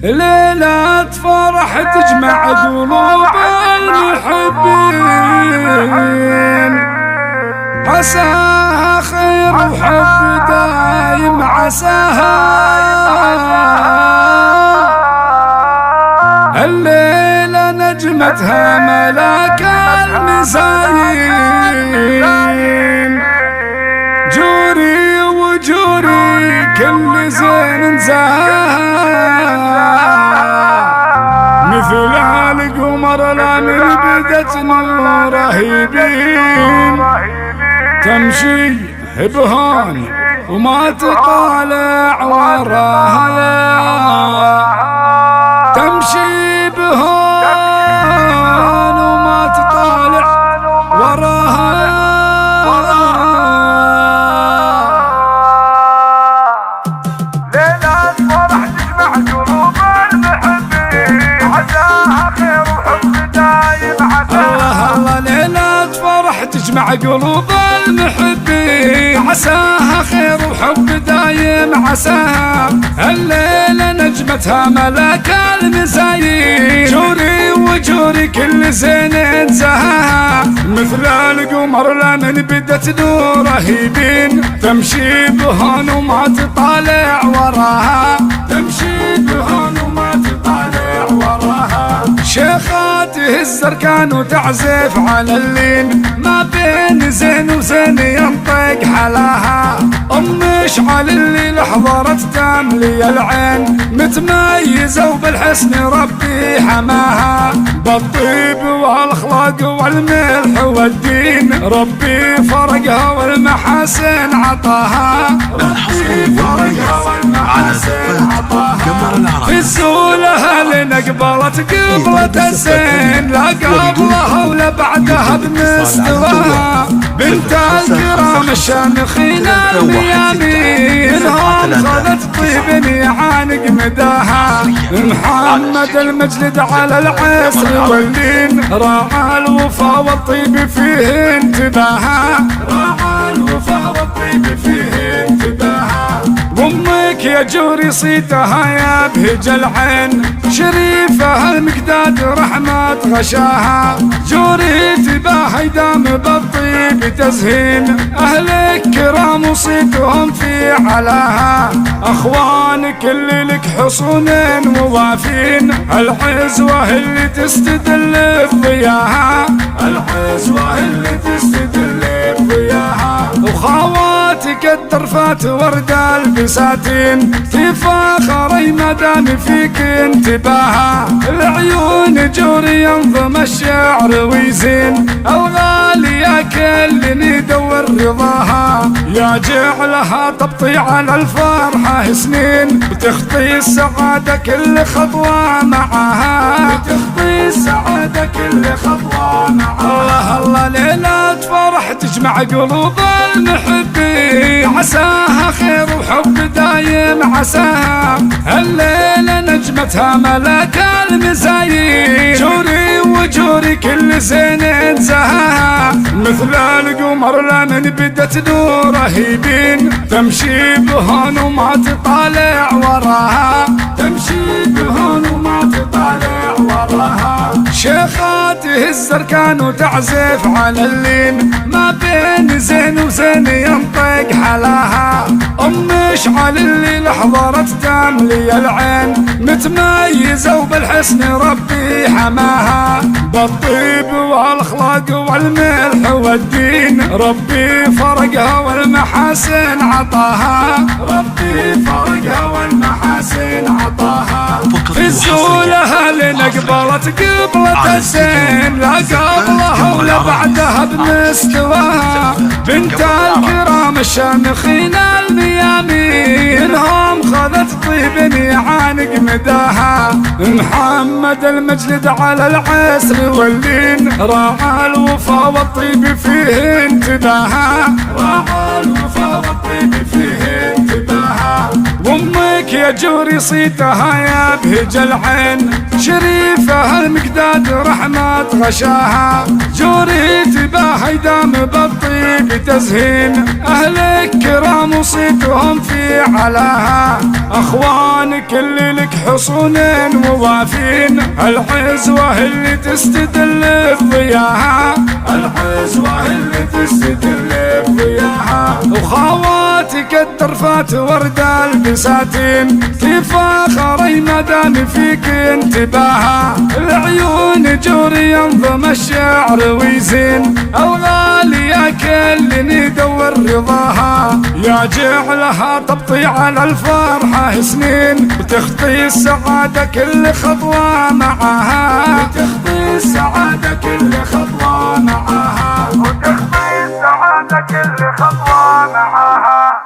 ليلة فرح تجمع قلوب المحبين، عساها خير وحب دايم عساها. الليلة نجمتها ملاك المزايين، جوري وجوري كل زين زاها، مثل القمر لا من بدت نور رهيبين، تمشي بهون وما تطالع وراها، تمشي بهون وما تطالع وراها. ليلة فرح تجمع قلوب المحبين، عساها خير وحب دايم عساها. الله ليلة فرح تجمع قلوب المحبين، عساها خير وحب دايم عساها. الليلة نجمتها ملاك المزايين، جوري وجوري كل زين زهاها، مثل القمر لا من بدت نور رهيبين، تمشي بهون وما تطالع وراها، تمشي بهون وما تطالع وراها. شيخات الزركان وتعزف على اللين، ما بين زين وزين ينطق حلاها. ام مشعل اللي حضرت تملي العين، متميزه وبالحسن ربي حماها، بالطيب والأخلاق والملح والدين ربي فرقها والمحاسن عطاها، ربي فرقها والمحاسن عطاها. في الزولة لنا قبلت قبلة الزين، لا قبلها ولا بعدها بمستواها، بنت الكرام الشامخين الميامين، هم خذت طيب يعانق مداها. محمد المجلد على العسر والدين، راعى الوفا والطيب فيه انتباها، راعى الوفا والطيب فيه انتباها. وامك يا جوري صيتها يا بهج العين، شريفها المقداد رحمة غشاها، جوري تباهي دام بالطيب تزهين، اهلك كرام وصيتهم في علاها، اخوانك اللي لك حصون ووافين، العزوة اللي تستدل بضياها، العزوة اللي تستدل بضياها. وخواتك الدرفات ورد البساتين، في فخري مدام فيك انتباها، العيون جوري ينظم الشعر ويزين، الغالية كل يدور رضاها، يا جعلها تبطي على الفرحة سنين، بتخطي السعادة كل خطوة معها، بتخطي السعادة كل خطوة معها. الله ليلة فرح تجمع قلوب المحبين، عساها خير وحب دايم عساها. الليلة نجمتها ملاك المزايين، جوري وجوري كل زين زهاها، مثل القمر لا من بدت نور رهيبين، تمشي بهون وما تطالع وراها، تمشي بهون وما تطالع وراها. شيخاته الزركان وتعزف على اللين، ما بين زين وزين ينطق حلاها، ام مشعل اللي حضرت تملي العين، متميزه وبالحسن ربي حماها، بالطيب والأخلاق والملح والدين ربي فرقها والمحاسن عطاها، ربي فرقها والمحاسن عطاها. في الزولة لنا قبلت قبلة الزين، لا قبلها ولا بعدها بمستواها، بنت الكرام الشامخين الميامين، هم خذت طيب يعانق مداها. محمد المجلد على العسر والدين، راعى الوفا والطيب فيه انتباها، راعى الوفا والطيب فيه انتباها. وامك صوتك يا جوري صيتها يا بهج العين، شريفة المقداد رحمة غشاها، جوري تباهي دام بالطيب تزهين، أهلك كرام وصيتهم في علاها، أخوانك اللي لك حصون ووافين، العزوة اللي تستدل بضياها، العزوة اللي تستدل بضياها، وخواتك الترفات ورد البساتين، تفاخري مدام فيك انتباها، العيون جوري ينظم الشعر ويزين، الغالية كل ندور رضاها، يا جعلها تبطي على الفرحة سنين، وتخطي السعادة كل خطوة معها، وتخطي السعادة كل خطوة معها، وتخطي السعادة كل خطوة معاها.